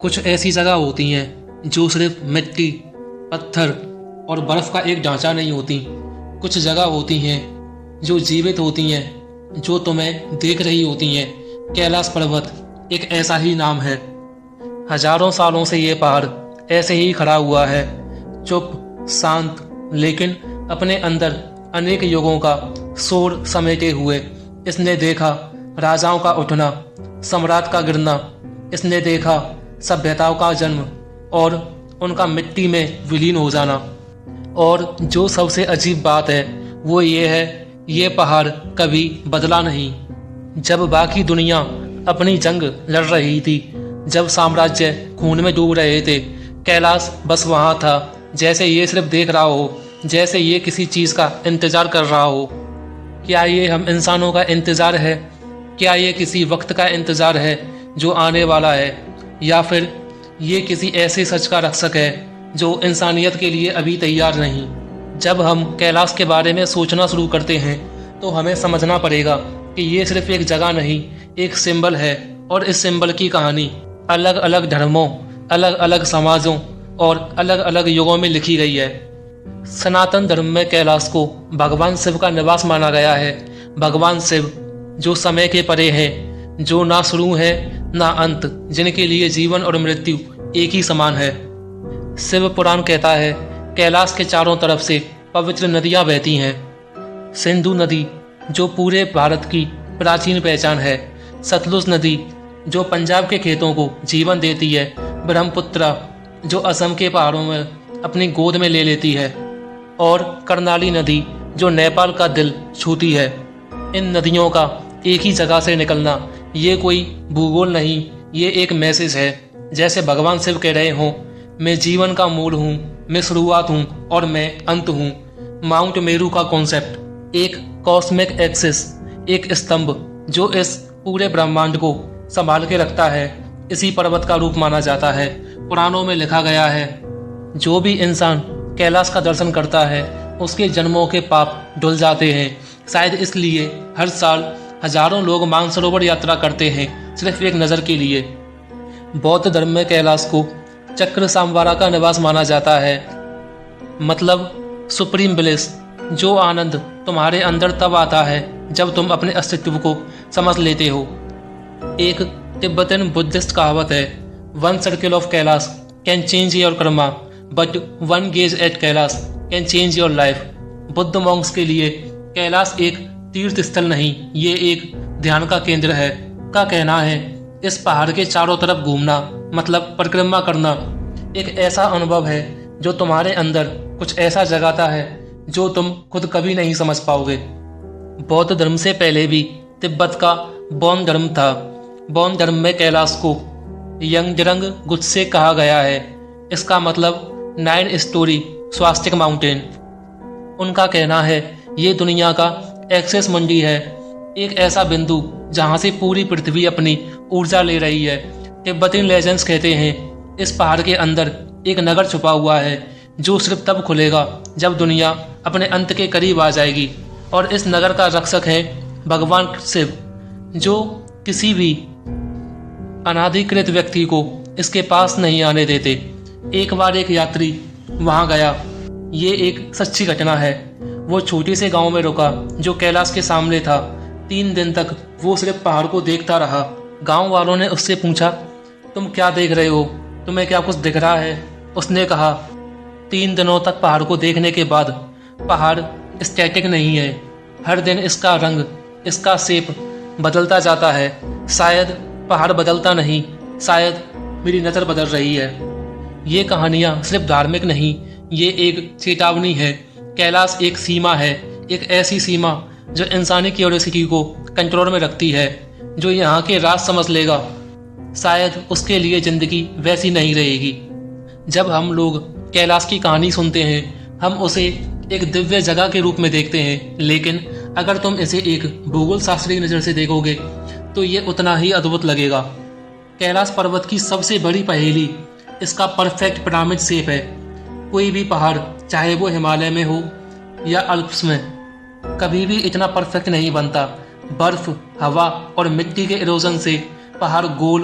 कुछ ऐसी जगह होती हैं जो सिर्फ मिट्टी, पत्थर और बर्फ का एक ढांचा नहीं होती। कुछ जगह होती हैं जो जीवित होती हैं, जो तुम्हें देख रही होती हैं। कैलाश पर्वत एक ऐसा ही नाम है। हजारों सालों से ये पहाड़ ऐसे ही खड़ा हुआ है, चुप, शांत, लेकिन अपने अंदर अनेक युगों का शोर समेटे हुए। इसने देखा राजाओं का उठना, सम्राट का गिरना। इसने देखा सभ्यताओं का जन्म और उनका मिट्टी में विलीन हो जाना। और जो सबसे अजीब बात है वो ये है, ये पहाड़ कभी बदला नहीं। जब बाकी दुनिया अपनी जंग लड़ रही थी, जब साम्राज्य खून में डूब रहे थे, कैलाश बस वहाँ था, जैसे ये सिर्फ देख रहा हो, जैसे ये किसी चीज़ का इंतज़ार कर रहा हो। क्या ये हम इंसानों का इंतज़ार है? क्या ये किसी वक्त का इंतज़ार है जो आने वाला है? या फिर ये किसी ऐसे सच का रक्षक है जो इंसानियत के लिए अभी तैयार नहीं? जब हम कैलाश के बारे में सोचना शुरू करते हैं तो हमें समझना पड़ेगा कि ये सिर्फ एक जगह नहीं, एक सिंबल है। और इस सिंबल की कहानी अलग अलग धर्मों, अलग अलग समाजों और अलग अलग युगों में लिखी गई है। सनातन धर्म में कैलाश को भगवान शिव का निवास माना गया है। भगवान शिव जो समय के परे हैं, जो ना शुरू है ना अंत, जिनके लिए जीवन और मृत्यु एक ही समान है। शिव पुराण कहता है कैलाश के चारों तरफ से पवित्र नदियां बहती हैं। सिंधु नदी जो पूरे भारत की प्राचीन पहचान है, सतलुज नदी जो पंजाब के खेतों को जीवन देती है, ब्रह्मपुत्र जो असम के पहाड़ों में अपनी गोद में ले लेती है, और कर्णाली नदी जो नेपाल का दिल छूती है। इन नदियों का एक ही जगह से निकलना ये कोई भूगोल नहीं, ये एक मैसेज है। जैसे भगवान शिव कह रहे हों, मैं जीवन का मूल हूँ, मैं शुरुआत हूँ और मैं अंत हूँ। माउंट मेरू का कॉन्सेप्ट एक कॉस्मिक एक्सिस, एक स्तंभ जो इस पूरे ब्रह्मांड को संभाल के रखता है, इसी पर्वत का रूप माना जाता है। पुराणों में लिखा गया है, जो भी इंसान कैलाश का दर्शन करता है उसके जन्मों के पाप धुल जाते हैं। शायद इसलिए हर साल हजारों लोग मानसरोवर यात्रा करते हैं, सिर्फ एक नज़र के लिए। बौद्ध धर्म में कैलाश को चक्र सांवरा का निवास माना जाता है, मतलब सुप्रीम ब्लिस, जो आनंद तुम्हारे अंदर तब आता है जब तुम अपने अस्तित्व को समझ लेते हो। एक तिब्बतन बुद्धिस्ट कहावत है, one circle of Kailash can change your karma but one gaze at Kailash can change your life. Buddha monks के लिए कैलाश एक तीर्थ स्थल नहीं, ये एक ध्यान का केंद्र है। का कहना है इस पहाड़ के चारों तरफ घूमना मतलब परिक्रमा करना एक ऐसा अनुभव है जो तुम्हारे अंदर कुछ ऐसा जगाता है जो तुम खुद कभी नहीं समझ पाओगे। बौद्ध धर्म से पहले भी तिब्बत का बौद्ध धर्म था। बौद्ध धर्म में कैलाश को यंगजरंग गुत्से कहा गया है। इसका मतलब 9 स्टोरी स्वास्तिक माउंटेन। उनका कहना है ये दुनिया का एक्सेस मंडी है, एक ऐसा बिंदु जहां से पूरी पृथ्वी अपनी ऊर्जा ले रही है। तिब्बतियन लेजेंड्स कहते हैं इस पहाड़ के अंदर एक नगर छुपा हुआ है जो सिर्फ तब खुलेगा जब दुनिया अपने अंत के करीब आ जाएगी। और इस नगर का रक्षक है भगवान शिव, जो किसी भी अनाधिकृत व्यक्ति को इसके पास नहीं आने देते। एक बार एक यात्री वहां गया, ये एक सच्ची घटना है। वो छोटे से गांव में रुका जो कैलाश के सामने था। 3 दिन तक वो सिर्फ पहाड़ को देखता रहा। गांव वालों ने उससे पूछा, तुम क्या देख रहे हो, तुम्हें क्या कुछ दिख रहा है? उसने कहा, 3 दिनों तक पहाड़ को देखने के बाद पहाड़ स्टैटिक नहीं है, हर दिन इसका रंग, इसका शेप बदलता जाता है। शायद पहाड़ बदलता नहीं, शायद मेरी नज़र बदल रही है। ये कहानियाँ सिर्फ धार्मिक नहीं, ये एक चेतावनी है। कैलाश एक सीमा है, एक ऐसी सीमा जो इंसानी क्यूरियोसिटी को कंट्रोल में रखती है। जो यहाँ के राज समझ लेगा, शायद उसके लिए ज़िंदगी वैसी नहीं रहेगी। जब हम लोग कैलाश की कहानी सुनते हैं, हम उसे एक दिव्य जगह के रूप में देखते हैं, लेकिन अगर तुम इसे एक भूगोल शास्त्रीय नज़र से देखोगे तो ये उतना ही अद्भुत लगेगा। कैलाश पर्वत की सबसे बड़ी पहेली इसका परफेक्ट पिरामिड शेप है। कोई भी पहाड़, चाहे वो हिमालय में हो या अल्प्स में, कभी भी इतना परफेक्ट नहीं बनता। बर्फ, हवा और मिट्टी के इरोजन से पहाड़ गोल,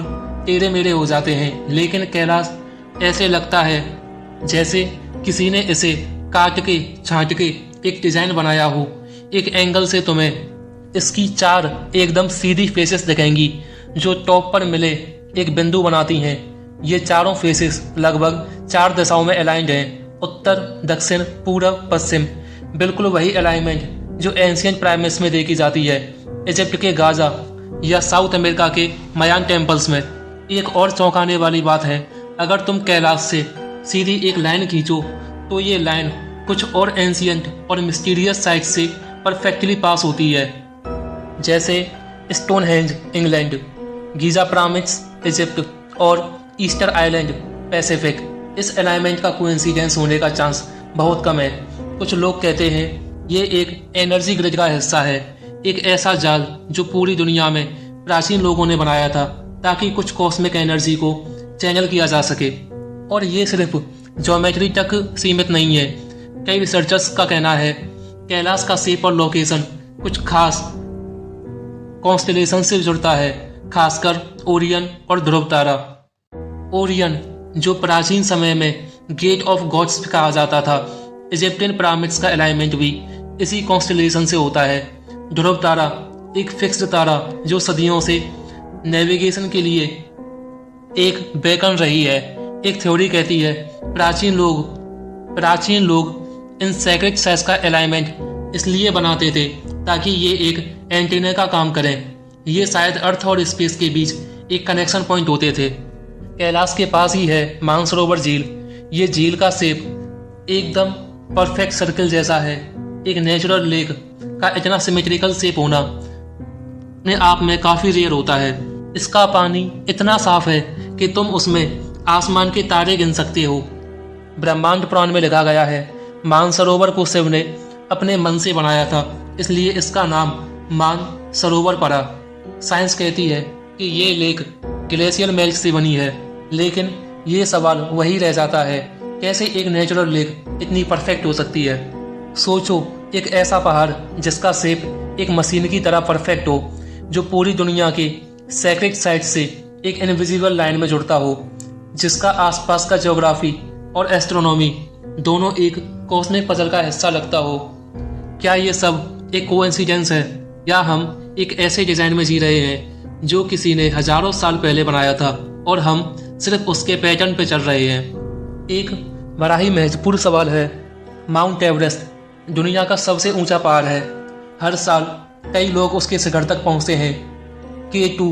टेढ़े मेढ़े हो जाते हैं, लेकिन कैलाश ऐसे लगता है जैसे किसी ने इसे काट के छांट के एक डिजाइन बनाया हो। एक एंगल से तुम्हें इसकी 4 एकदम सीधी फेसेस दिखेंगी जो टॉप पर मिले एक बिंदु बनाती हैं। ये चारों फेसेस लगभग 4 दिशाओं में अलाइंड हैं, उत्तर, दक्षिण, पूरब, पश्चिम। बिल्कुल वही अलाइनमेंट जो एंशियंट पिरामिड्स में देखी जाती है, इजिप्ट के गाजा या साउथ अमेरिका के मायान टेम्पल्स में। एक और चौंकाने वाली बात है, अगर तुम कैलाश से सीधी एक लाइन खींचो तो ये लाइन कुछ और एंशियंट और मिस्टीरियस साइट से परफेक्टली पास होती है, जैसे Stonehenge England, Giza pyramids Egypt और ईस्टर आइलैंड पैसिफिक। इस अलाइनमेंट का कोइंसिडेंस होने का चांस बहुत कम है। कुछ लोग कहते हैं ये एक एनर्जी ग्रिड का हिस्सा है, एक ऐसा जाल जो पूरी दुनिया में प्राचीन लोगों ने बनाया था ताकि कुछ कॉस्मिक एनर्जी को चैनल किया जा सके। और ये सिर्फ ज्योमेट्री तक सीमित नहीं है। कई रिसर्चर्स का कहना है कैलाश का शेप और लोकेशन कुछ खास कॉन्स्टेलेशन से जुड़ता है, खासकर ओरियन और ध्रुव तारा। ओरियन जो प्राचीन समय में गेट ऑफ गॉड्स कहा जाता था, इजिप्टियन पिरामिड्स का अलाइनमेंट भी इसी कॉन्स्टेलेशन से होता है। ध्रुव तारा एक फिक्स्ड तारा जो सदियों से नेविगेशन के लिए एक बेकन रही है। एक थ्योरी कहती है प्राचीन लोग इन सैक्रेड साइट्स का अलाइनमेंट इसलिए बनाते थे ताकि ये एक एंटीना का काम करें। ये शायद अर्थ और स्पेस के बीच एक कनेक्शन पॉइंट होते थे। कैलाश के पास ही है मानसरोवर झील। ये झील का शेप एकदम परफेक्ट सर्कल जैसा है। एक नेचुरल लेक का इतना सिमेट्रिकल शेप होना अपने आप में काफ़ी रेयर होता है। इसका पानी इतना साफ है कि तुम उसमें आसमान के तारे गिन सकते हो। ब्रह्मांड पुराण में लिखा गया है मानसरोवर को शिव ने अपने मन से बनाया था, इसलिए इसका नाम मान सरोवर पड़ा। साइंस कहती है कि ये लेक ग्लेशियल मेल्ट से बनी है, लेकिन ये सवाल वही रह जाता है कैसे एक नेचुरल लेक इतनी परफेक्ट हो सकती है। सोचो एक ऐसा पहाड़ जिसका शेप एक मशीन की तरह परफेक्ट हो, जो पूरी दुनिया के सैक्रेड साइट से एक इनविजिबल लाइन में जुड़ता हो, जिसका आसपास का ज्योग्राफी और एस्ट्रोनॉमी दोनों एक कॉस्मिक पजल का हिस्सा लगता हो। क्या ये सब एक कोइंसिडेंस है या हम एक ऐसे डिजाइन में जी रहे हैं जो किसी ने हजारों साल पहले बनाया था और हम सिर्फ उसके पैटर्न पे चल रहे हैं? एक बड़ा ही महत्वपूर्ण सवाल है। माउंट एवरेस्ट दुनिया का सबसे ऊंचा पहाड़ है। हर साल कई लोग उसके शिखर तक पहुंचते हैं। K2,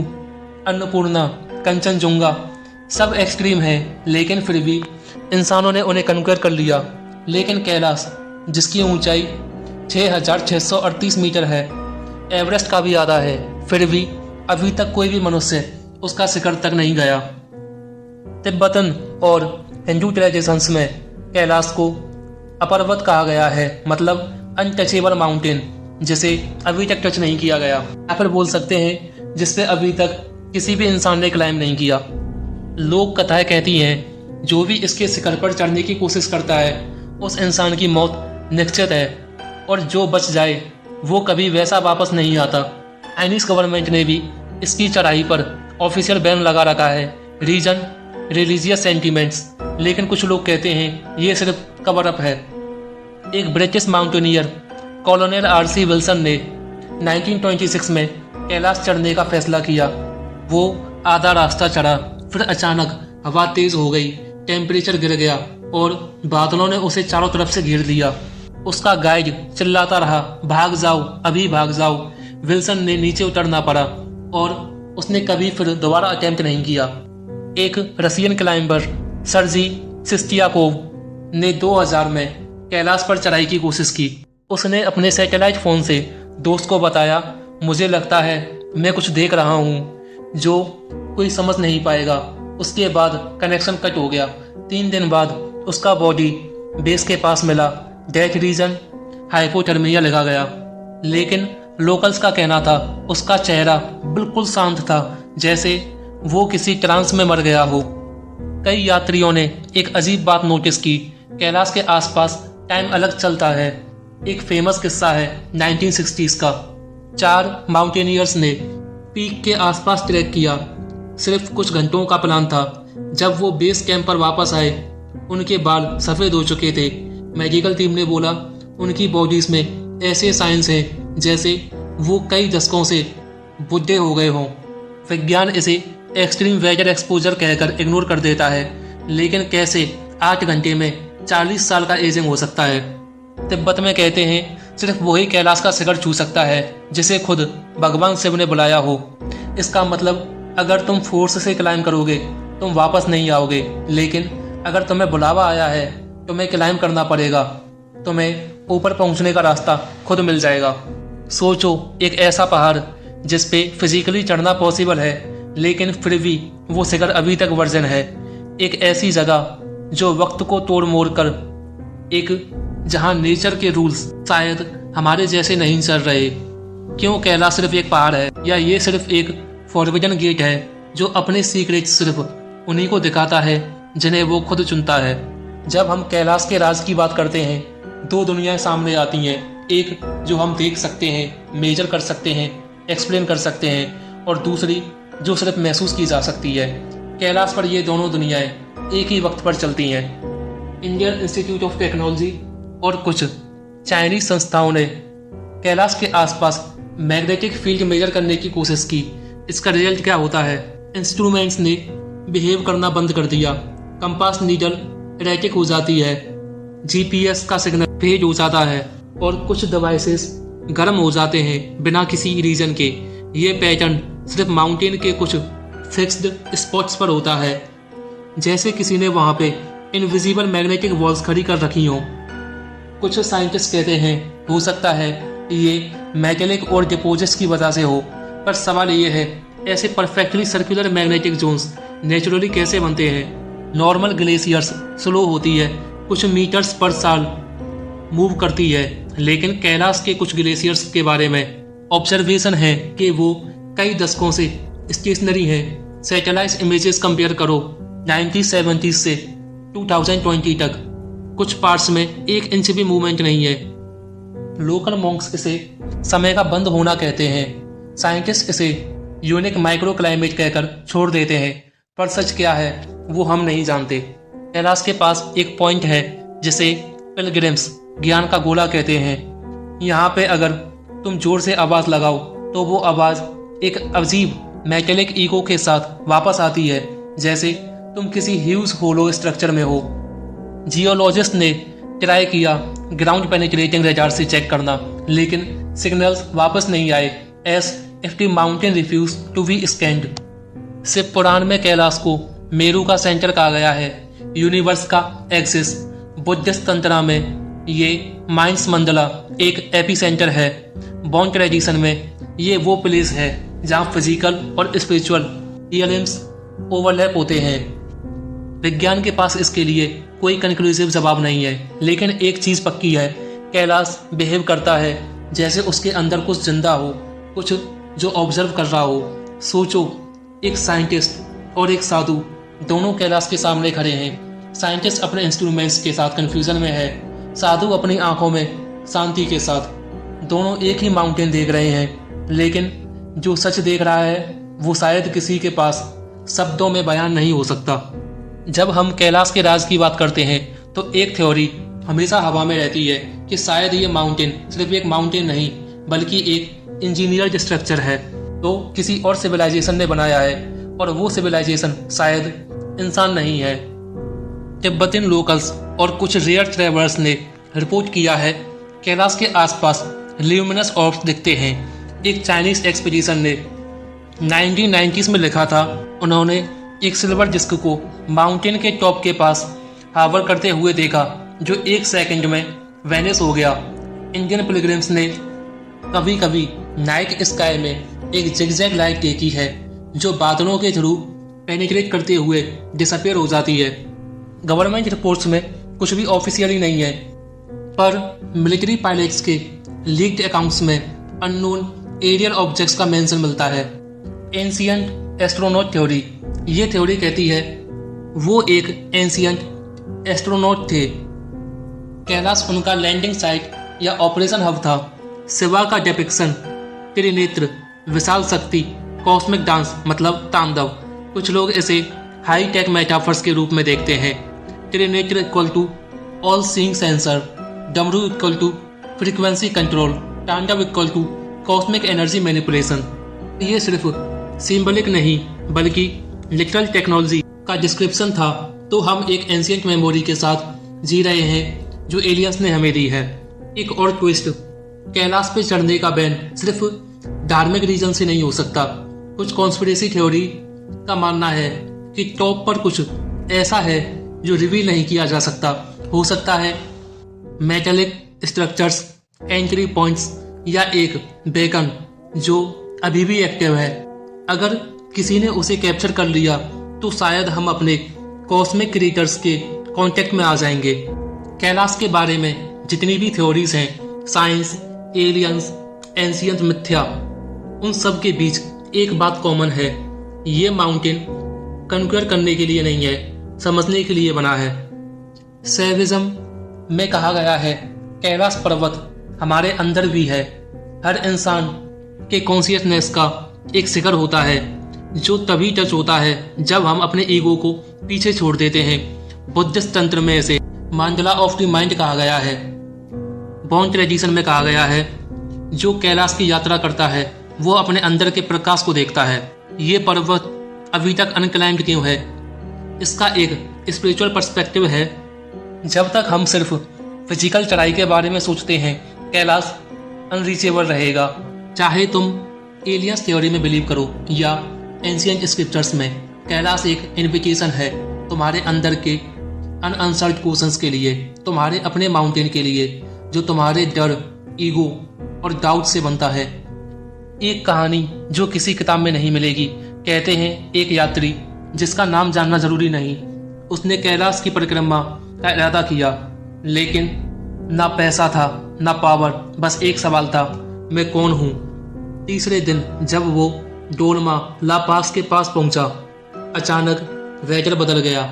अन्नपूर्णा, कंचनजुंगा सब एक्सट्रीम है, लेकिन फिर भी इंसानों ने उन्हें कन्कर कर लिया। लेकिन कैलाश जिसकी ऊंचाई 6,638 मीटर है, एवरेस्ट का भी आधा है, फिर भी अभी तक कोई भी मनुष्य उसका शिखर तक नहीं गया। तिब्बतन और हिंदू ट्रेडिशंस में कैलाश को अपर्वत कहा गया है, मतलब अनटचेबल माउंटेन, जिसे अभी तक टच नहीं किया गया, या फिर बोल सकते हैं जिससे अभी तक किसी भी इंसान ने क्लाइम नहीं किया। लोक कथाएं कहती हैं जो भी इसके शिखर पर चढ़ने की कोशिश करता है उस इंसान की मौत निश्चित है, और जो बच जाए वो कभी वैसा वापस नहीं आता। चाइनीज गवर्नमेंट ने भी इसकी चढ़ाई पर ऑफिशियल बैन लगा रखा है, रीजन रिलीजियस सेंटिमेंट्स। लेकिन कुछ लोग कहते हैं ये सिर्फ कवर अप है। एक British mountaineer colonel RC Wilson ने 1926 में कैलाश चढ़ने का फैसला किया। वो आधा रास्ता चढ़ा, फिर अचानक हवा तेज हो गई, टेम्परेचर गिर गया और बादलों ने उसे चारों तरफ से घेर लिया। उसका गाइड चिल्लाता रहा, भाग जाओ, अभी भाग जाओ। विल्सन ने नीचे उतरना पड़ा और उसने कभी फिर दोबारा अटेम्प्ट नहीं किया। एक रशियन क्लाइंबर सर्जी सिस्टियाकोव ने 2000 में कैलाश पर चढ़ाई की कोशिश की। उसने अपने सैटेलाइट फ़ोन से दोस्त को बताया, मुझे लगता है मैं कुछ देख रहा हूँ जो कोई समझ नहीं पाएगा। उसके बाद कनेक्शन कट हो गया। 3 दिन बाद उसका बॉडी बेस के पास मिला। डेथ रीजन हाइपोथर्मिया लिखा गया। लेकिन लोकल्स का कहना था उसका चेहरा बिल्कुल शांत था, जैसे वो किसी ट्रांस में मर गया हो। कई यात्रियों ने एक अजीब बात नोटिस की, कैलाश के आसपास टाइम अलग चलता है। एक फेमस किस्सा है 1960s का। 4 माउंटेनियर्स ने पीक के आसपास ट्रैक किया। सिर्फ कुछ घंटों का प्लान था। जब वो बेस कैंप पर वापस आए, उनके बाल सफ़ेद हो चुके थे। मेडिकल टीम ने बोला उनकी बॉडीज में ऐसे साइंस हैं जैसे वो कई दशकों से बुढ़े हो गए हों। विज्ञान इसे एक्सट्रीम वेदर एक्सपोजर कहकर इग्नोर कर देता है, लेकिन कैसे 8 घंटे में 40 साल का एजिंग हो सकता है। तिब्बत में कहते हैं सिर्फ वही कैलाश का शिखर छू सकता है जिसे खुद भगवान शिव ने बुलाया हो। इसका मतलब अगर तुम फोर्स से क्लाइम करोगे तुम वापस नहीं आओगे, लेकिन अगर तुम्हें बुलावा आया है तुम्हें क्लाइम करना पड़ेगा। तुम्हें ऊपर पहुंचने का रास्ता खुद मिल जाएगा। सोचो, एक ऐसा पहाड़ जिस पे फिजिकली चढ़ना पॉसिबल है, लेकिन फिर भी वो शिखर अभी तक वर्जन है। एक ऐसी जगह जो वक्त को तोड़ मोड़ कर, एक जहां नेचर के रूल्स शायद हमारे जैसे नहीं चल रहे। क्यों कैलाश सिर्फ एक पहाड़ है, या ये सिर्फ एक फॉरबिडन गेट है जो अपने सीक्रेट सिर्फ उन्हीं को दिखाता है जिन्हें वो खुद चुनता है। जब हम कैलाश के राज की बात करते हैं, 2 दुनियाएं सामने आती हैं। एक जो हम देख सकते हैं, मेजर कर सकते हैं, एक्सप्लेन कर सकते हैं, और दूसरी जो सिर्फ महसूस की जा सकती है। कैलाश पर ये दोनों दुनियाएं एक ही वक्त पर चलती हैं। इंडियन इंस्टीट्यूट ऑफ टेक्नोलॉजी और कुछ चाइनीज संस्थाओं ने कैलाश के आसपास मैग्नेटिक फील्ड मेजर करने की कोशिश की। इसका रिजल्ट क्या होता है? इंस्ट्रूमेंट्स ने बिहेव करना बंद कर दिया। कंपास नीडल एरेटिक हो जाती है, जीपीएस का सिग्नल फेड हो जाता है, और कुछ डिवाइसेस गर्म हो जाते हैं बिना किसी रीजन के। ये पैटर्न सिर्फ माउंटेन के कुछ फिक्स्ड स्पॉट्स पर होता है, जैसे किसी ने वहां पे इनविजिबल मैग्नेटिक वॉल्स खड़ी कर रखी हों। कुछ साइंटिस्ट कहते हैं हो सकता है ये मेटेलिक और डिपोजिट्स की वजह से हो, पर सवाल ये है ऐसे perfectly circular magnetic zones naturally कैसे बनते हैं? नॉर्मल ग्लेशियर्स स्लो होती है, कुछ मीटर्स पर साल मूव करती है, लेकिन कैलाश के कुछ ग्लेशियर्स के बारे में ऑब्जर्वेशन है कि वो कई दशकों से स्टेशनरी है। सैटेलाइट इमेजेस कंपेयर करो 1970 से 2020 तक, कुछ पार्ट्स में 1 इंच भी मूवमेंट नहीं है। लोकल मॉन्क्स इसे समय का बंद होना कहते हैं। साइंटिस्ट इसे यूनिक माइक्रो क्लाइमेट कहकर छोड़ देते हैं, पर सच क्या है वो हम नहीं जानते। कैलाश के पास एक पॉइंट है जिसे पिलग्रिम्स ज्ञान का गोला कहते हैं। यहाँ पे अगर तुम जोर से आवाज़ लगाओ तो वो आवाज़ एक अजीब मेटेलिक इको के साथ वापस आती है, जैसे तुम किसी ह्यूज होलो स्ट्रक्चर में हो। जियोलॉजिस्ट ने ट्राई किया ग्राउंड पेनिट्रेटिंग रडार से चेक करना, लेकिन सिग्नल्स वापस नहीं आए, as if the mountain refuse to be scanned. Shiva Purana में कैलाश को मेरू का सेंटर कहा गया है, यूनिवर्स का एक्सिस। बुद्धिस्ट तंत्रा में ये माइंस मंडला एक एपी सेंटर है। बॉन ट्रेडिशन में ये वो प्लेस है जहाँ फिजिकल और स्पिरिचुअल रियल्म्स ओवरलैप होते हैं। विज्ञान के पास इसके लिए कोई कंक्लूसिव जवाब नहीं है, लेकिन एक चीज़ पक्की है, कैलाश बिहेव करता है जैसे उसके अंदर कुछ जिंदा हो, कुछ जो ऑब्जर्व कर रहा हो। सोचो, एक साइंटिस्ट और एक साधु दोनों कैलाश के सामने खड़े हैं। साइंटिस्ट अपने इंस्ट्रूमेंट्स के साथ कन्फ्यूजन में है, साधु अपनी आंखों में शांति के साथ। दोनों एक ही माउंटेन देख रहे हैं, लेकिन जो सच देख रहा है वो शायद किसी के पास शब्दों में बयान नहीं हो सकता। जब हम कैलाश के राज की बात करते हैं तो एक थ्योरी हमेशा हवा में रहती है कि शायद ये माउंटेन सिर्फ एक माउंटेन नहीं बल्कि एक इंजीनियर्ड स्ट्रक्चर है, तो किसी और सिविलाइजेशन ने बनाया है, और वो सिविलाइजेशन शायद इंसान नहीं है। तिब्बतियन लोकल्स और कुछ रेयर ट्रैवलर्स ने रिपोर्ट किया है कैलाश के आसपास ल्यूमिनस ऑर्ब्स दिखते हैं। एक चाइनीज एक्सपीडिशन ने 1990s में लिखा था, उन्होंने एक सिल्वर डिस्क को माउंटेन के टॉप के पास हावर करते हुए देखा जो 1 सेकंड में वैनिश हो गया। इंडियन पिलग्रिम्स ने कभी कभी नाइट स्काई में एक जिगजैग लाइट देखी है जो बादलों के थ्रू पेनिट्रेट करते हुए डिसअपियर हो जाती है। गवर्नमेंट रिपोर्ट्स में कुछ भी ऑफिशियली नहीं है, पर मिलिट्री पायलट्स के लीक्ड अकाउंट्स में अननोन एरियल ऑब्जेक्ट्स का मेंशन मिलता है। एंशियंट एस्ट्रोनॉट थ्योरी, ये थ्योरी कहती है वो एक एंशियंट एस्ट्रोनॉट थे। कैलाश उनका लैंडिंग साइट या ऑपरेशन हब था। शिवा का डिपिक्शन त्रिनेत्र, विशाल शक्ति, कॉस्मिक डांस मतलब तांडव, कुछ लोग इसे हाई टेक मेटाफर्स के रूप में देखते हैं। Trinetra equal to all seeing sensor, damru equal to frequency control, tandav equal to cosmic energy manipulation. ये सिर्फ सिंबलिक नहीं बल्कि लिटरल टेक्नोलॉजी का डिस्क्रिप्शन था। तो हम एक एंशिएंट मेमोरी के साथ जी रहे हैं जो एलियंस ने हमें दी है। एक और ट्विस्ट, कैलाश पे चढ़ने का बैन सिर्फ धार्मिक रीजन से नहीं हो सकता। कुछ कॉन्स्पिरेसी थ्योरी का मानना है कि टॉप पर कुछ ऐसा है जो रिवील नहीं किया जा सकता। हो सकता है मेटेलिक स्ट्रक्चर्स, एंट्री पॉइंट्स या एक बेकन जो अभी भी एक्टिव है। अगर किसी ने उसे कैप्चर कर लिया तो शायद हम अपने कॉस्मिक क्रिएटर्स के कांटेक्ट में आ जाएंगे। कैलाश के बारे में जितनी भी थ्योरीज हैं, साइंस, एलियंस, एंशिएंट मिथ्या, उन सब के बीच एक बात कॉमन है। ये माउंटेन कन्क्वर करने के लिए नहीं है, समझने के लिए बना है। सेविज्म में कहा गया है कैलाश पर्वत हमारे अंदर भी है। हर इंसान के कॉन्शियसनेस का एक शिखर होता है जो तभी टच होता है जब हम अपने ईगो को पीछे छोड़ देते हैं। बुद्धिस्ट तंत्र में इसे मंडला ऑफ द माइंड कहा गया है। बॉन ट्रेडिशन में कहा गया है जो कैलाश की यात्रा करता है वो अपने अंदर के प्रकाश को देखता है। ये पर्वत अभी तक अनक्लाइम्ड क्यों है? इसका एक स्पिरिचुअल पर्सपेक्टिव है। जब तक हम सिर्फ फिजिकल चढ़ाई के बारे में सोचते हैं कैलाश अनरीचेबल रहेगा। चाहे तुम एलियंस थ्योरी में बिलीव करो या एंशिएंट स्क्रिप्चर्स में, कैलाश एक इन्विटेशन है तुम्हारे अंदर के अनआंसर्ड क्वेश्चंस के लिए, तुम्हारे अपने माउंटेन के लिए जो तुम्हारे डर, ईगो और डाउट से बनता है। एक कहानी जो किसी किताब में नहीं मिलेगी। कहते हैं एक यात्री जिसका नाम जानना जरूरी नहीं, उसने कैलाश की परिक्रमा का इरादा किया, लेकिन ना पैसा था ना पावर, बस एक सवाल था, मैं कौन हूँ। तीसरे दिन जब वो डोलमा ला पास के पास पहुंचा, अचानक वेदर बदल गया।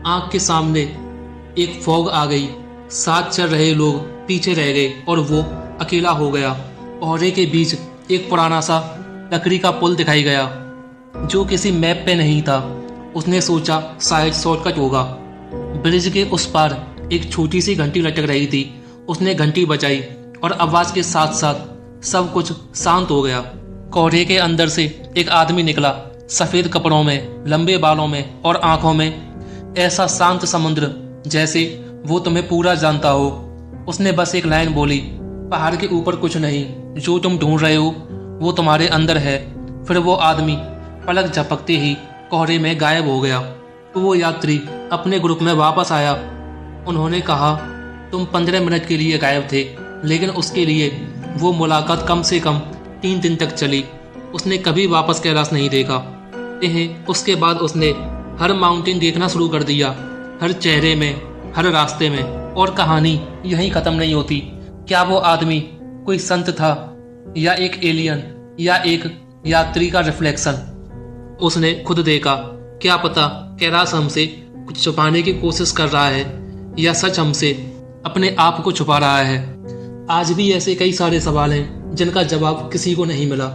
आंख के सामने एक फॉग आ गई। साथ चल रहे लोग पीछे रह गए और वो अकेला हो गया। कोहरे के बीच एक पुराना सा लकड़ी का पुल दिखाई गया जो किसी मैप पे नहीं था। उसने सोचा शायद शॉर्टकट होगा। ब्रिज के उस पार एक छोटी सी घंटी लटक रही थी। उसने घंटी बजाई और आवाज के साथ साथ सब कुछ शांत हो गया। कोहरे के अंदर से एक आदमी निकला, सफेद कपड़ों में, लंबे बालों में और आंखों में ऐसा शांत समुद्र जैसे वो तुम्हें पूरा जानता हो। उसने बस एक लाइन बोली, पहाड़ के ऊपर कुछ नहीं, जो तुम ढूंढ रहे हो वो तुम्हारे अंदर है। फिर वो आदमी पलक झपकते ही कोहरे में गायब हो गया। तो वो यात्री अपने ग्रुप में वापस आया। उन्होंने कहा तुम 15 मिनट के लिए गायब थे, लेकिन उसके लिए वो मुलाकात कम से कम 3 दिन तक चली। उसने कभी वापस कैलाश नहीं देखा। उसके बाद उसने हर माउंटेन देखना शुरू कर दिया, हर चेहरे में, हर रास्ते में। और कहानी यहीं ख़त्म नहीं होती। क्या वो आदमी कोई संत था या एक एलियन या एक यात्री का रिफ्लेक्शन? उसने खुद देखा। क्या पता कैलाश हमसे कुछ छुपाने की कोशिश कर रहा है या सच हमसे अपने आप को छुपा रहा है। आज भी ऐसे कई सारे सवाल हैं जिनका जवाब किसी को नहीं मिला।